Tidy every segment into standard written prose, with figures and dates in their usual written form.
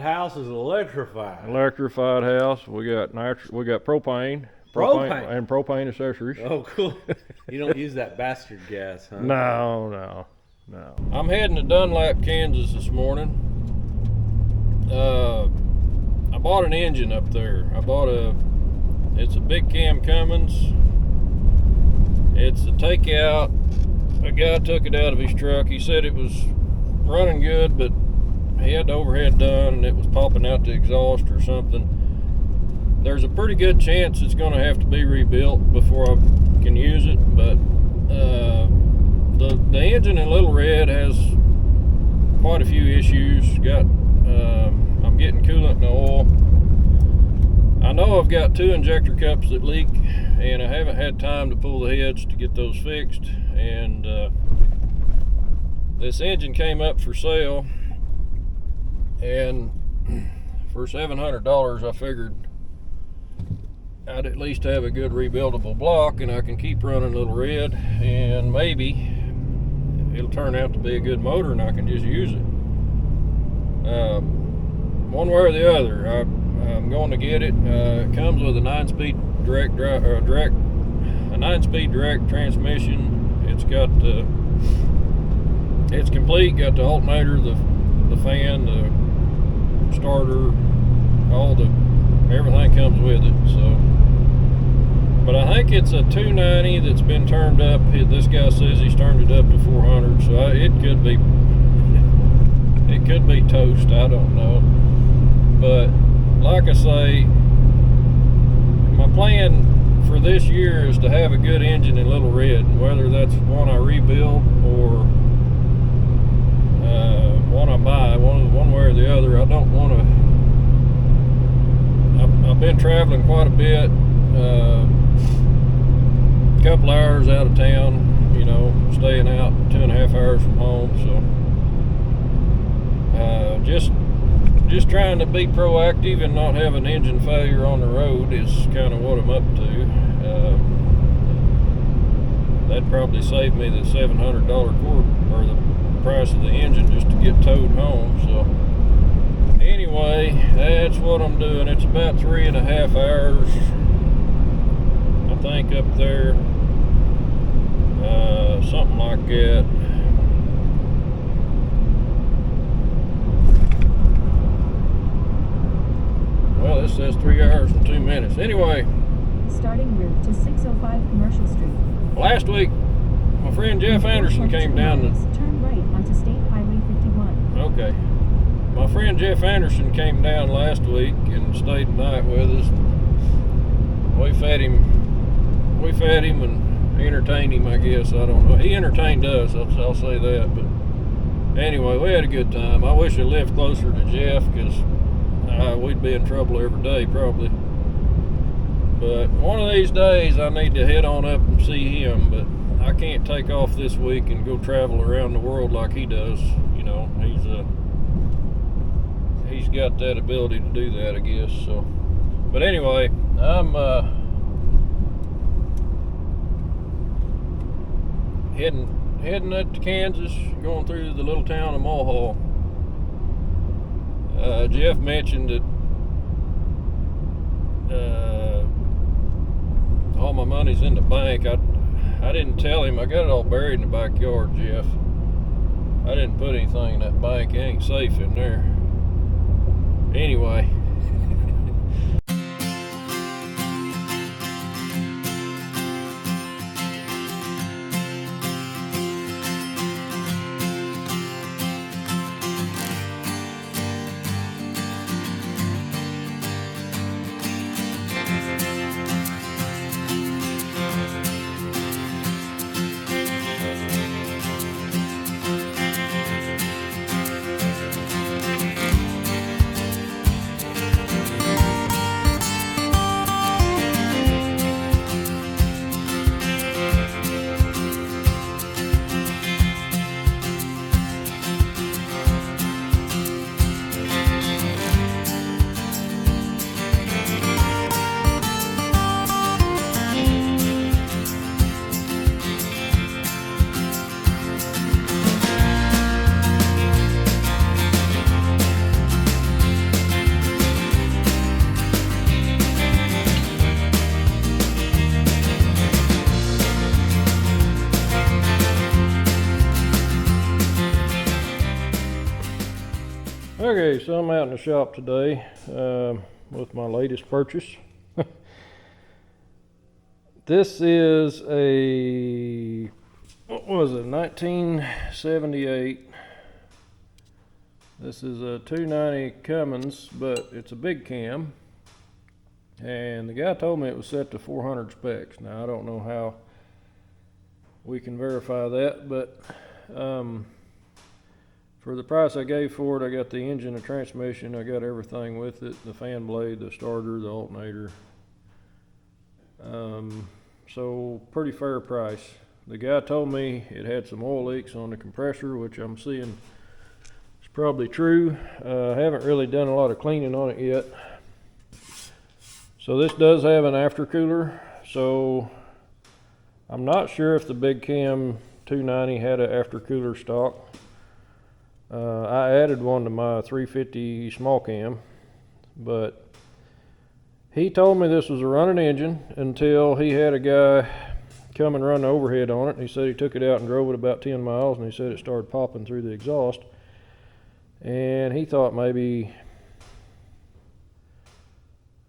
That house is electrified. Electrified house. We got propane. Propane? And propane accessories. Oh, cool. You don't use that bastard gas, huh? No. I'm heading to Dunlap, Kansas this morning. I bought an engine up there. It's a Big Cam Cummins. It's a takeout. A guy took it out of his truck. He said it was running good, but he had the overhead done and it was popping out the exhaust or something. There's a pretty good chance it's going to have to be rebuilt before I can use it, but the engine in Little Red has quite a few issues. I'm getting coolant in the oil. I know I've got 2 injector cups that leak, and I haven't had time to pull the heads to get those fixed. And this engine came up for sale, and for $700 I figured I'd at least have a good rebuildable block, and I can keep running Little Red, and maybe it'll turn out to be a good motor and I can just use it. One way or the other, I'm going to get it. It comes with a 9-speed direct transmission. It's complete. Got the alternator, the fan, the starter, everything comes with it. So, but I think it's a 290 that's been turned up. This guy says he's turned it up to 400, so it could be toast. I don't know. But like I say, my plan for this year is to have a good engine in Little Red, and whether that's one I rebuild or one I buy, one way or the other. I don't want to. I've been traveling quite a bit, a couple hours out of town, staying out 2.5 hours from home. So just trying to be proactive and not have an engine failure on the road is kind of what I'm up to. That'd probably save me the $700 or the price of the engine just to get towed home. So anyway, that's what I'm doing. It's about 3.5 hours, I think, up there, something like that. Well, this says 3 hours and 2 minutes. Anyway, starting route to 605 Commercial Street. Last week, my friend Jeff Anderson came down. Turn right onto State Highway 51. Okay. My friend Jeff Anderson came down last week and stayed the night with us. We fed him and entertained him, I guess. I don't know. He entertained us, I'll say that. But anyway, we had a good time. I wish I lived closer to Jeff, because we'd be in trouble every day probably. But one of these days I need to head on up and see him, but I can't take off this week and go travel around the world like he does. He's got that ability to do that, I guess. So, but anyway, I'm heading up to Kansas, going through the little town of Mulhall. Jeff mentioned that all my money's in the bank. I didn't tell him. I got it all buried in the backyard, Jeff. I didn't put anything in that bank. It ain't safe in there. Anyway. Okay, so I'm out in the shop today with my latest purchase. This is a, what was it, 1978. This is a 290 Cummins, but it's a Big Cam. And the guy told me it was set to 400 specs. Now, I don't know how we can verify that, but for the price I gave for it, I got the engine, the transmission, I got everything with it, the fan blade, the starter, the alternator. So pretty fair price. The guy told me it had some oil leaks on the compressor, which I'm seeing is probably true. I haven't really done a lot of cleaning on it yet. So this does have an aftercooler, so I'm not sure if the Big Cam 290 had an aftercooler stock. I added one to my 350 small cam, but he told me this was a running engine until he had a guy come and run the overhead on it. He said he took it out and drove it about 10 miles, and he said it started popping through the exhaust. And he thought maybe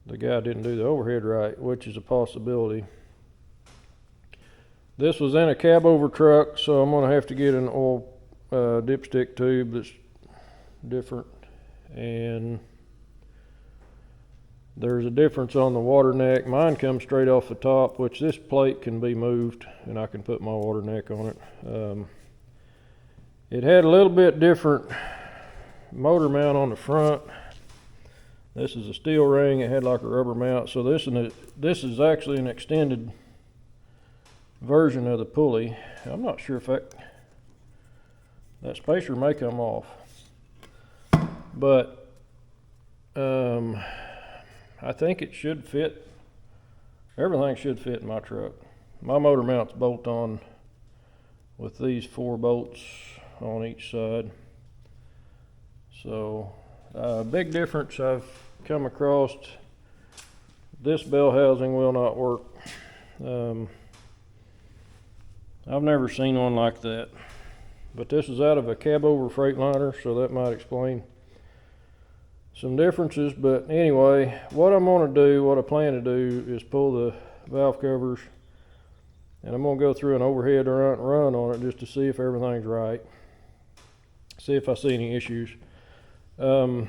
the guy didn't do the overhead right, which is a possibility. This was in a cab over truck, so I'm going to have to get an oil dipstick tube that's different, and there's a difference on the water neck. Mine comes straight off the top, which this plate can be moved and I can put my water neck on it. It had a little bit different motor mount on the front. This is a steel ring. It had like a rubber mount, so this is actually an extended version of the pulley. I'm not sure if that spacer may come off, but I think it should fit. Everything should fit in my truck. My motor mount's bolt on with these 4 bolts on each side. So big difference I've come across. This bell housing will not work. I've never seen one like that. But this is out of a cab over Freightliner, so that might explain some differences. But anyway, what I plan to do is pull the valve covers, and I'm going to go through an overhead run on it just to see if everything's right, see if I see any issues. I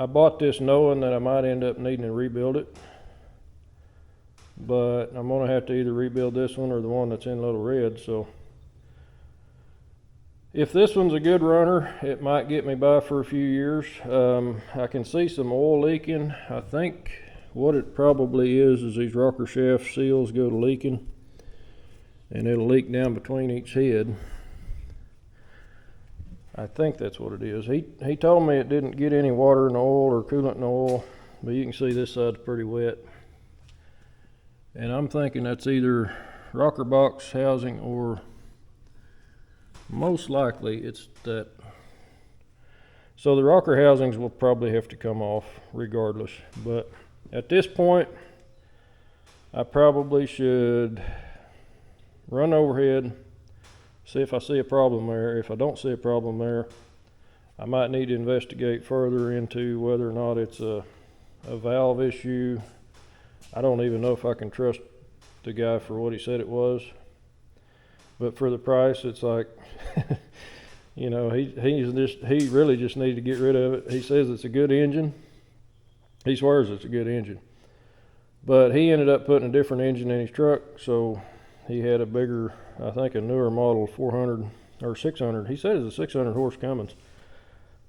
bought this knowing that I might end up needing to rebuild it, but I'm going to have to either rebuild this one or the one that's in Little Red. So if this one's a good runner, it might get me by for a few years. I can see some oil leaking. I think what it probably is these rocker shaft seals go to leaking, and it'll leak down between each head. I think that's what it is. He told me it didn't get any water in the oil or coolant in the oil, but you can see this side's pretty wet. And I'm thinking that's either rocker box housing, or most likely it's that. So the rocker housings will probably have to come off regardless, but at this point I probably should run overhead, see if I see a problem there. If I don't see a problem there, I might need to investigate further into whether or not it's a valve issue. I don't even know if I can trust the guy for what he said it was, but for the price, it's like, you know, he really just needs to get rid of it. He says it's a good engine. He swears it's a good engine, but he ended up putting a different engine in his truck, so he had a bigger, I think a newer model, 400 or 600. He said it's a 600 horse Cummins.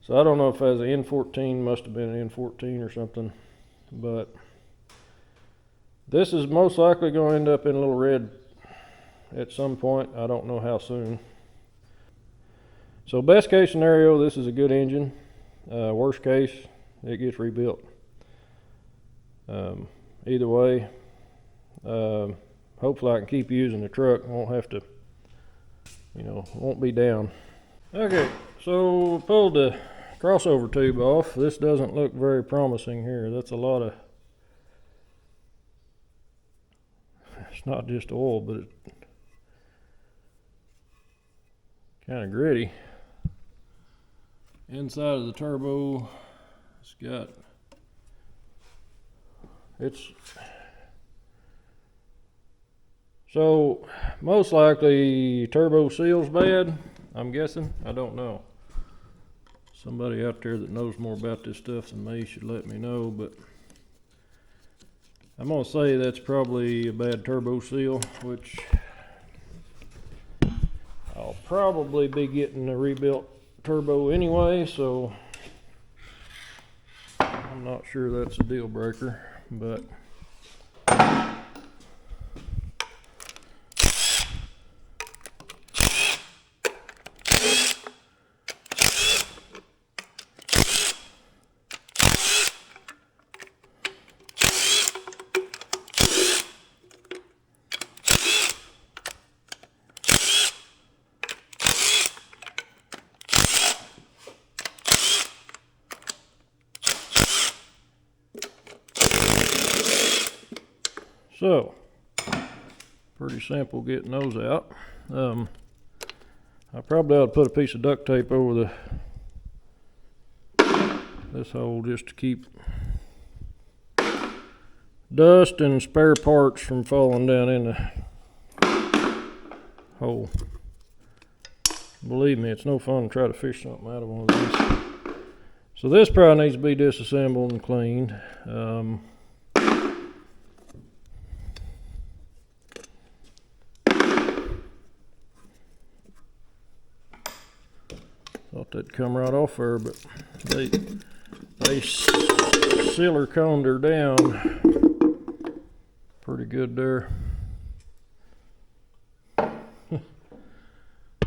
So I don't know if it has an N14, must have been an N14 or something, but this is most likely going to end up in Little Red at some point. I don't know how soon. So best case scenario, this is a good engine. Worst case, it gets rebuilt. Either way, hopefully I can keep using the truck. Won't have to, you know, won't be down. Okay, so pulled the crossover tube off. This doesn't look very promising here. That's a lot of, it's not just oil, but it's kind of gritty. inside of the turbo, so most likely turbo seal's bad, I'm guessing. I don't know. Somebody out there that knows more about this stuff than me should let me know, but I'm gonna say that's probably a bad turbo seal, which I'll probably be getting a rebuilt turbo anyway, so I'm not sure that's a deal breaker, but so, pretty simple getting those out. I probably ought to put a piece of duct tape over this hole just to keep dust and spare parts from falling down in the hole. Believe me, it's no fun to try to fish something out of one of these. So this probably needs to be disassembled and cleaned. Thought that'd come right off there, but they silicone her down pretty good there.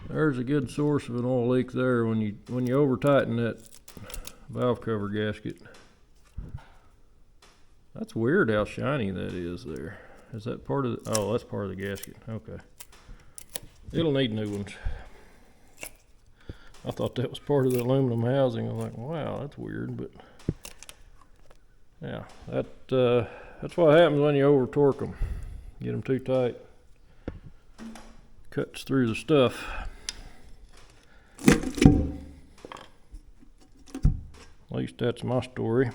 There's a good source of an oil leak there when you over tighten that valve cover gasket. That's weird how shiny that is there. Is that part of the, oh, that's part of the gasket. Okay. It'll need new ones. I thought that was part of the aluminum housing. I was like, wow, that's weird, but yeah, that's what happens when you over torque them. Get them too tight. Cuts through the stuff. At least that's my story.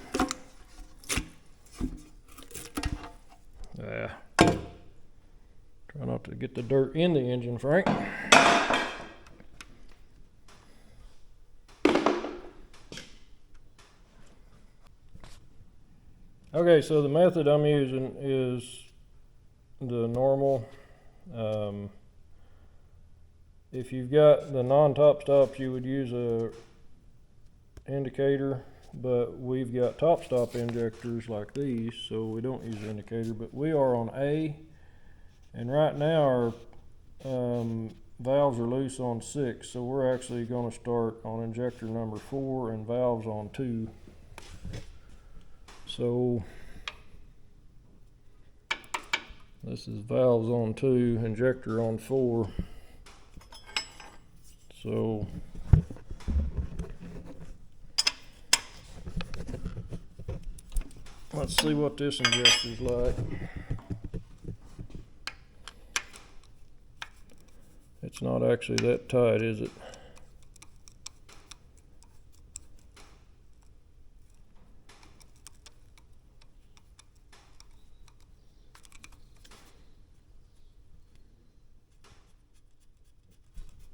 Yeah. Try not to get the dirt in the engine, Frank. Okay, so the method I'm using is the normal. If you've got the non-top stops, you would use a indicator, but we've got top stop injectors like these, so we don't use an indicator. But we are on A, and right now our valves are loose on 6, so we're actually going to start on injector number 4 and valves on 2. So this is valves on 2, injector on 4. So let's see what this injector's like. It's not actually that tight, is it?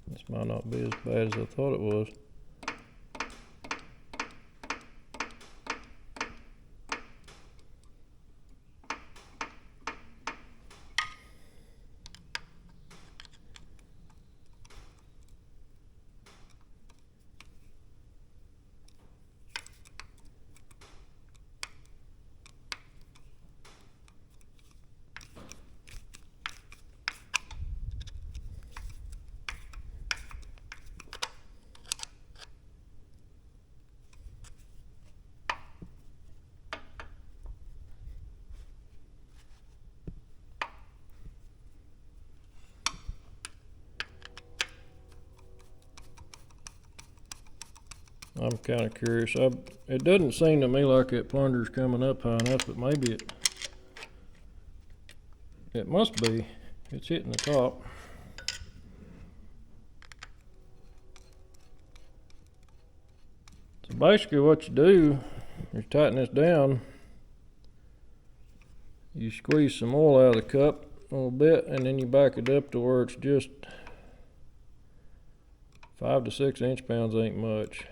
This might not be as bad as I thought it was. I'm kind of curious. It doesn't seem to me like that plunger's coming up high enough, but maybe it must be. It's hitting the top. Basically what you do is tighten this down. You squeeze some oil out of the cup a little bit, and then you back it up to where it's just 5 to 6 inch-pounds ain't much.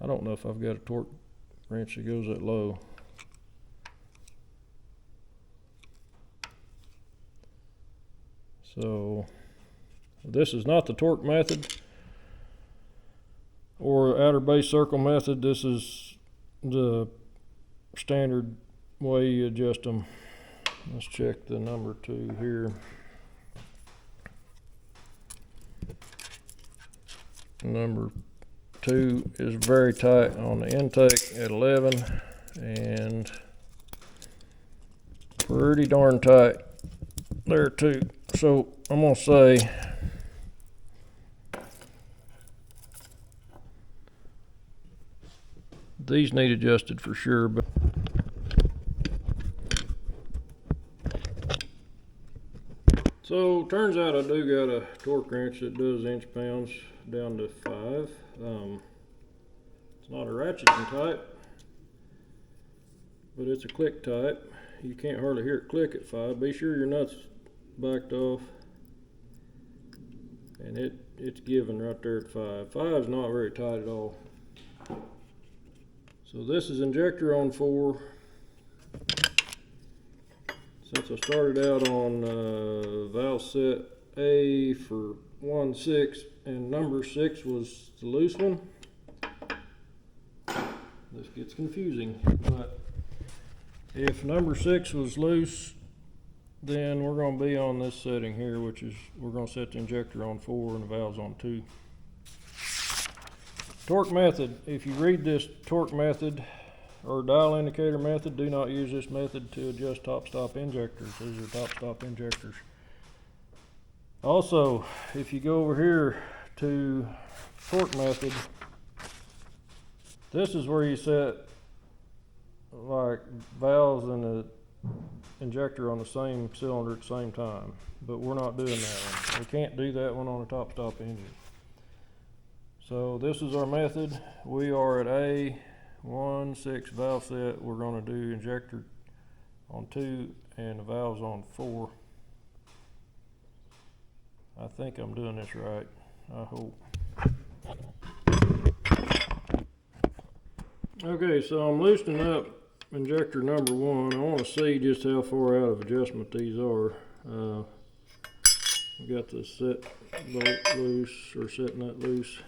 I don't know if I've got a torque wrench that goes that low. So this is not the torque method or outer base circle method. This is the standard way you adjust them. Let's check the number 2 here. Number 2 is very tight on the intake at 11 and pretty darn tight there too. So I'm gonna say these need adjusted for sure, but so turns out I do got a torque wrench that does inch-pounds down to 5. It's not a ratcheting type, but it's a click type. You can't hardly hear it click at 5. Be sure your nuts backed off, and it's given right there at 5. 5 is not very tight at all. So this is injector on 4. Since I started out on valve set A for 1/6 and number 6 was the loose one, this gets confusing, but if number 6 was loose, then we're going to be on this setting here, which is we're going to set the injector on 4 and the valves on 2. Torque method. If you read this torque method or dial indicator method, do not use this method to adjust top-stop injectors. These are top-stop injectors. Also, if you go over here to torque method, this is where you set like valves and the injector on the same cylinder at the same time, but we're not doing that one. We can't do that one on a top-stop engine. So this is our method. We are at A 1/6 valve set. We're going to do injector on 2 and the valves on 4. I think I'm doing this right. I hope. Okay, so I'm loosening up injector number 1. I want to see just how far out of adjustment these are. We got the set bolt loose, or setting that loose.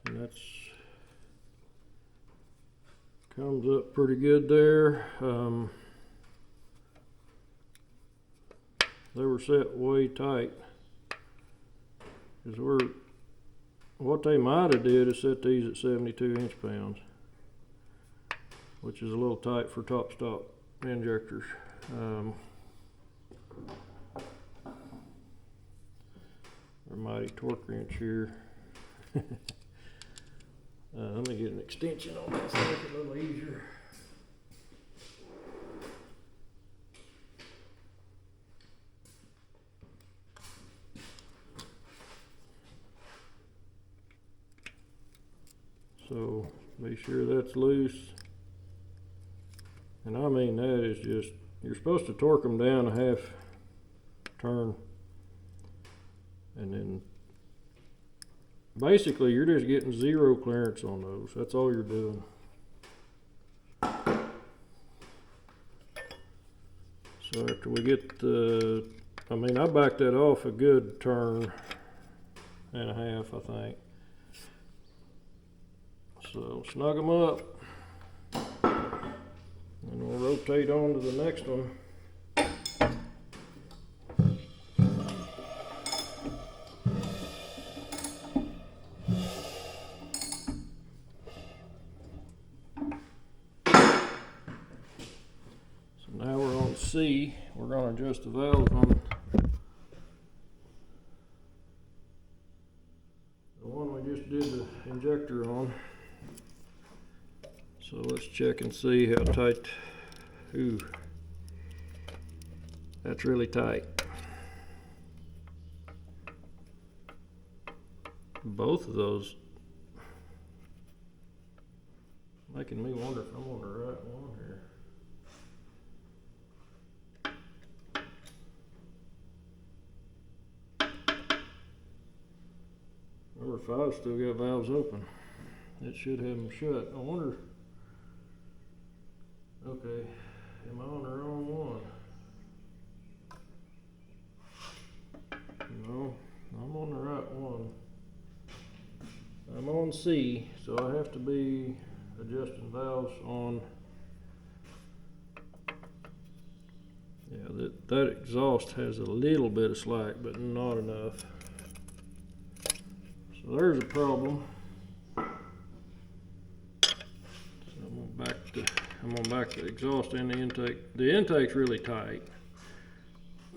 And that's comes up pretty good there. They were set way tight, because what they might have did is set these at 72 inch-pounds, which is a little tight for top-stop injectors. Our mighty torque wrench here. Let me get an extension on this to make it a little easier. So be sure that's loose. And I mean, that is just, you're supposed to torque them down a half turn, and then basically you're just getting 0 clearance on those. That's all you're doing. So after we get the, I mean, I backed that off a good turn and a half, I think. So snug them up, and we'll rotate on to the next one. So now we're on C. We're going to adjust the valve on the one we just did the injector on. So let's check and see how tight. Ooh, that's really tight. both of those making me wonder if I'm on the right one here. Number 5 still got valves open. It should have them shut. I wonder. Okay, am I on the wrong one? No, I'm on the right one. I'm on C, so I have to be adjusting valves on. Yeah, that exhaust has a little bit of slack, but not enough. So there's a problem. So I'm going back to the exhaust and the intake. The intake's really tight.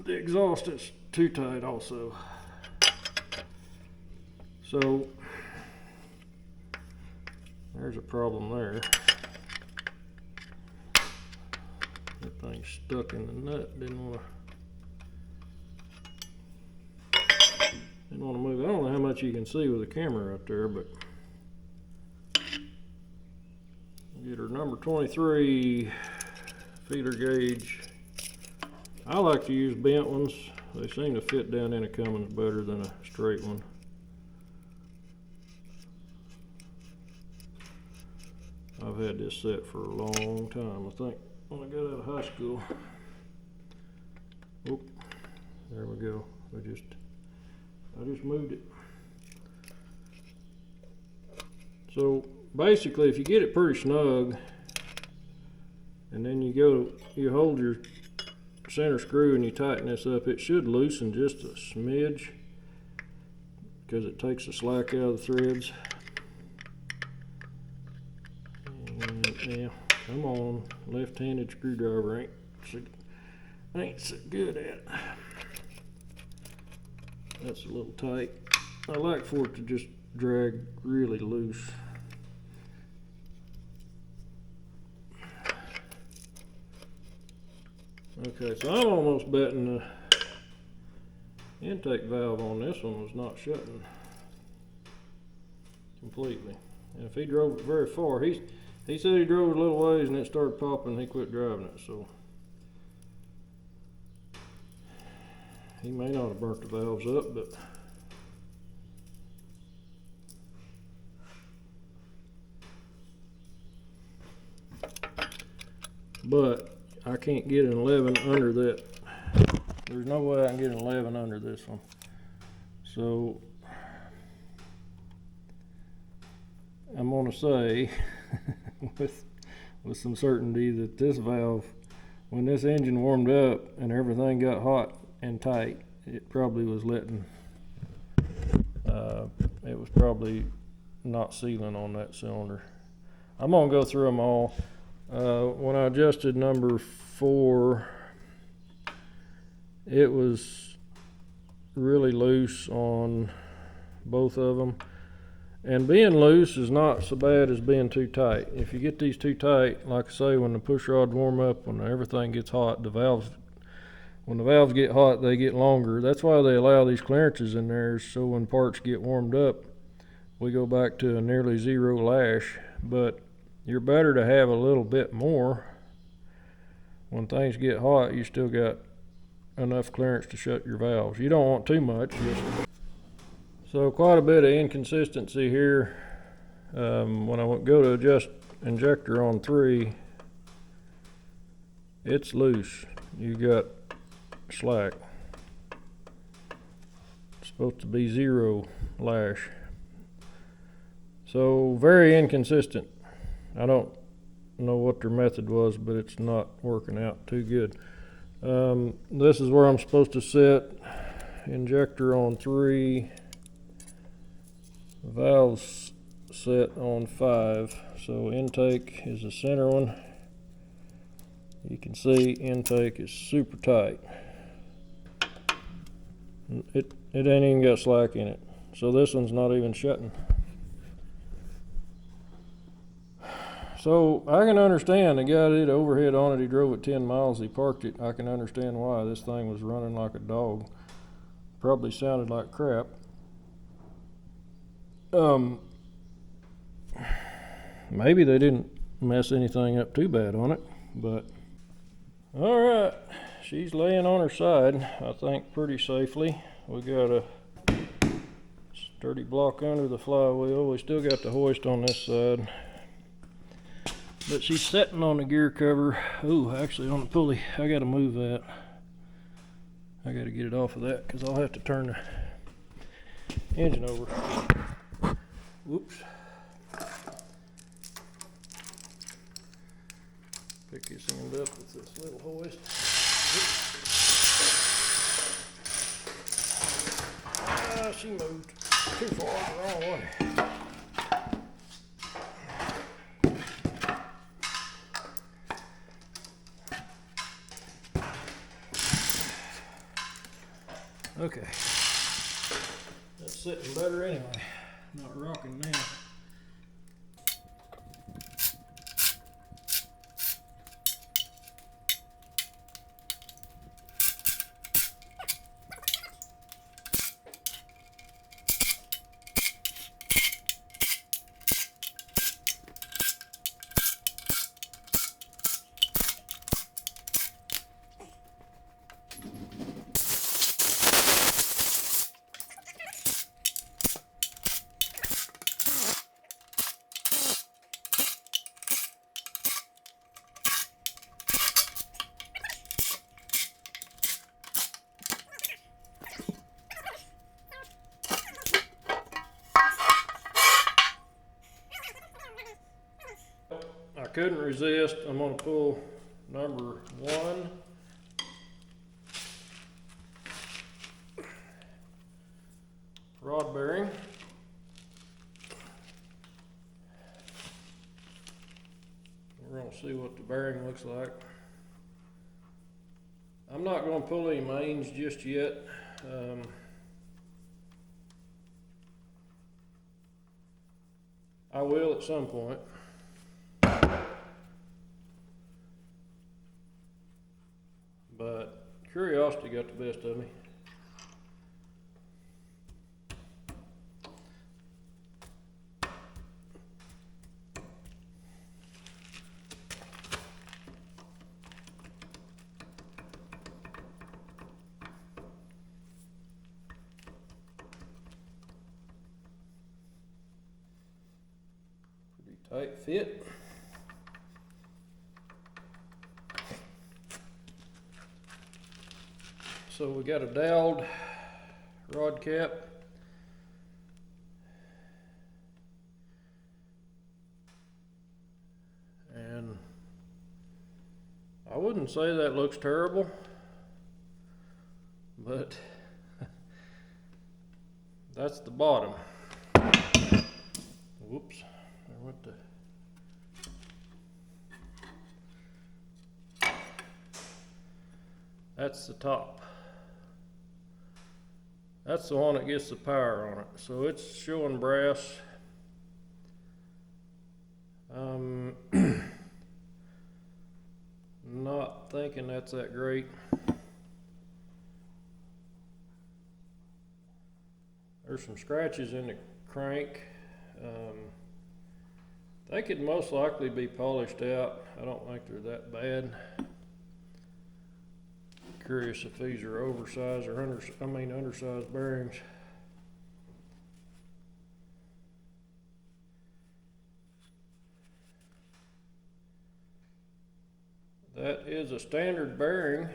The exhaust is too tight also. So there's a problem there. That thing's stuck in the nut. Didn't want to move. I don't know how much you can see with the camera right there, but get her number 23 feeder gauge. I like to use bent ones. They seem to fit down in a Cummins better than a straight one. I've had this set for a long time. I think when I got out of high school. Oh, there we go. I just moved it. So basically, if you get it pretty snug, and then you hold your center screw and you tighten this up, it should loosen just a smidge because it takes the slack out of the threads. And yeah, come on, left-handed screwdriver ain't so good at it. That's a little tight. I like for it to just drag really loose. Okay, so I'm almost betting the intake valve on this one was not shutting completely. And if he drove it very far, he said he drove it a little ways and it started popping and he quit driving it, so he may not have burnt the valves up, but I can't get an 11 under that. There's no way I can get an 11 under this one. So I'm gonna say with some certainty that this valve, when this engine warmed up and everything got hot and tight, it probably was letting, it was probably not sealing on that cylinder. I'm gonna go through them all. When I adjusted number 4, it was really loose on both of them. And being loose is not so bad as being too tight. If you get these too tight, like I say, when the push rods warm up, when everything gets hot, when the valves get hot, they get longer. That's why they allow these clearances in there, so when parts get warmed up, we go back to a nearly zero lash. But you're better to have a little bit more. When things get hot, you still got enough clearance to shut your valves. You don't want too much. So quite a bit of inconsistency here. When I go to adjust injector on 3, it's loose. You got slack. It's supposed to be 0 lash. So very inconsistent. I don't know what their method was, but it's not working out too good. This is where I'm supposed to set injector on 3, valves set on 5. So intake is the center one. You can see intake is super tight. It ain't even got slack in it. So this one's not even shutting. So I can understand the guy did overhead on it. He drove it 10 miles. He parked it. I can understand why this thing was running like a dog. Probably sounded like crap. Maybe they didn't mess anything up too bad on it, but all right, she's laying on her side, I think, pretty safely. We got a sturdy block under the flywheel. We still got the hoist on this side, but she's sitting on the gear cover. Ooh, actually on the pulley. I gotta move that. I gotta get it off of that because I'll have to turn the engine over. Whoops. Pick this end up with this little hoist. Ah, she moved too far the wrong way. Okay. That's sitting better anyway. Not rocking now. I couldn't resist. I'm going to pull number 1. Rod bearing. We're going to see what the bearing looks like. I'm not going to pull any mains just yet. I will at some point. But curiosity got the best of me. Pretty tight fit. So we got a doweled rod cap. And I wouldn't say that looks terrible, but that's the bottom. Whoops, there went the... That's the top. That's the one that gets the power on it. So it's showing brass. Not thinking that's that great. There's some scratches in the crank. I think it'd most likely be polished out. I don't think they're that bad. Curious if these are oversized or undersized bearings. That is a standard bearing.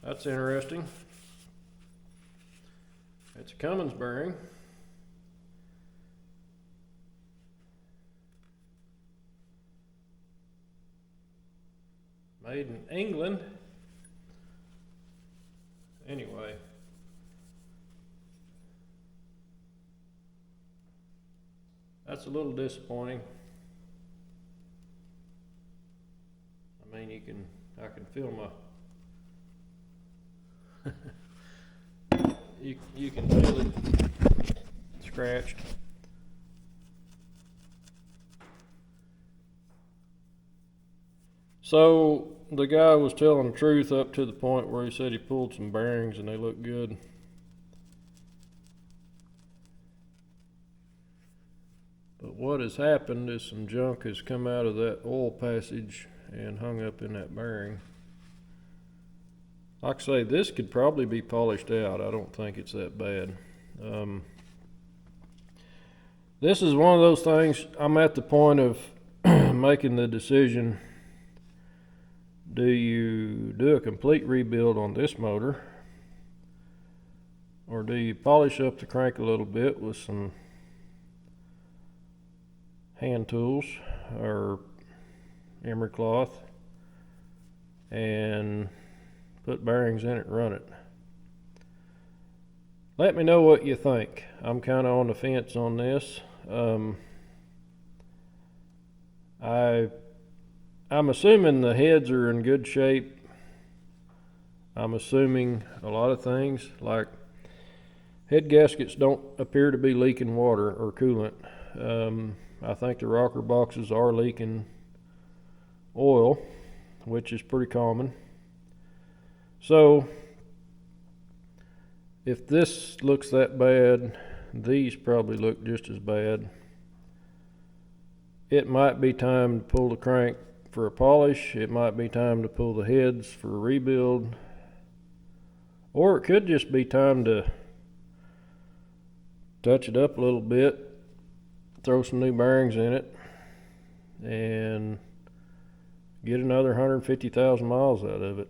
That's interesting. It's a Cummins bearing. Made in England. Anyway. That's a little disappointing. I mean, I can feel my, you can feel it scratched. So the guy was telling the truth up to the point where he said he pulled some bearings and they look good. what has happened is some junk has come out of that oil passage and hung up in that bearing. Like I say, this could probably be polished out. I don't think it's that bad. This is one of those things, I'm at the point of making the decision. Do you do a complete rebuild on this motor, or do you polish up the crank a little bit with some hand tools or emery cloth and put bearings in it and run it? Let me know what you think. I'm kind of on the fence on this. I'm assuming the heads are in good shape. I'm assuming a lot of things, like head gaskets don't appear to be leaking water or coolant. I think the rocker boxes are leaking oil, which is pretty common. So if this looks that bad, these probably look just as bad. It might be time to pull the crank for a polish. It might be time to pull the heads for a rebuild. Or it could just be time to touch it up a little bit, throw some new bearings in it, and get another 150,000 miles out of it.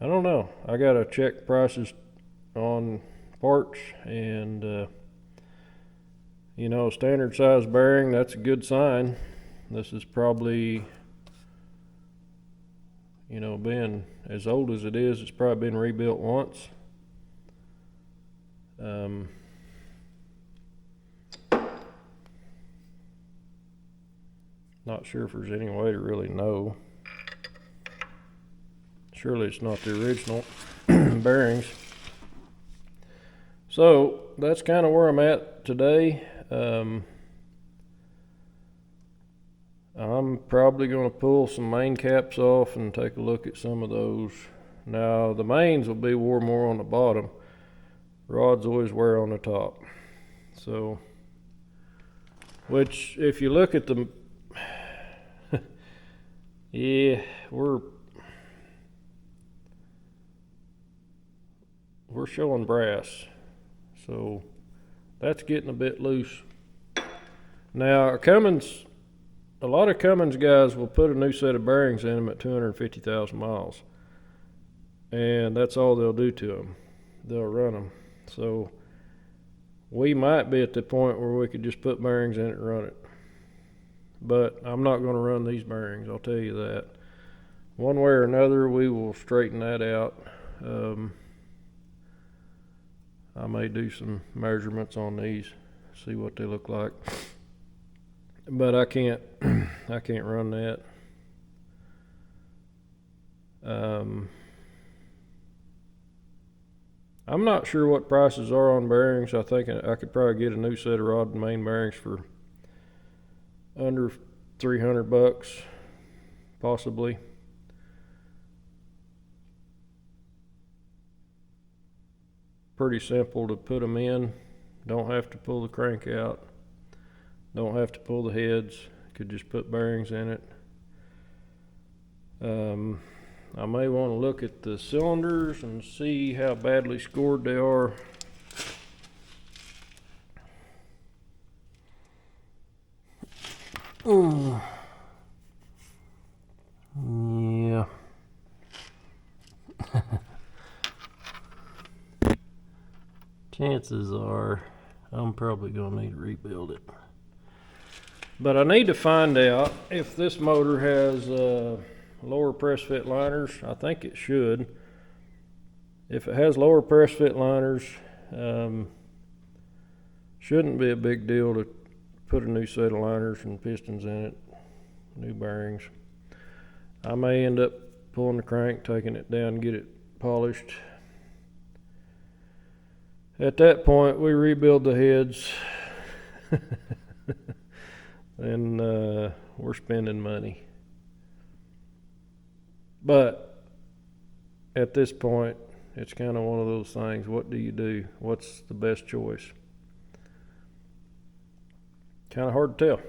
I don't know. I gotta check prices on parts, and you know, standard size bearing, that's a good sign. This is probably, you know, being as old as it is, it's probably been rebuilt once. Not sure if there's any way to really know. Surely it's not the original bearings. So that's kind of where I'm at today. I'm probably going to pull some main caps off and take a look at some of those. Now the mains will be wore more on the bottom. Rods always wear on the top. So, which if you look at the, yeah, we're showing brass. So that's getting a bit loose. Now Cummins, a lot of Cummins guys will put a new set of bearings in them at 250,000 miles. And that's all they'll do to them. They'll run them. So we might be at the point where we could just put bearings in it and run it. But I'm not going to run these bearings, I'll tell you that. One way or another, we will straighten that out. I may do some measurements on these, see what they look like. But I can't run that. I'm not sure what prices are on bearings. I think I could probably get a new set of rod and main bearings for under $300, possibly. Pretty simple to put them in. Don't have to pull the crank out. Don't have to pull the heads. Could just put bearings in it. I may want to look at the cylinders and see how badly scored they are. Yeah. Chances are I'm probably going to need to rebuild it. But I need to find out if this motor has lower press fit liners. I think it should. If it has lower press fit liners, shouldn't be a big deal to put a new set of liners and pistons in it, new bearings. I may end up pulling the crank, taking it down, get it polished. At that point, we rebuild the heads, and we're spending money. But at this point, it's kind of one of those things. What do you do? What's the best choice? Kind of hard to tell.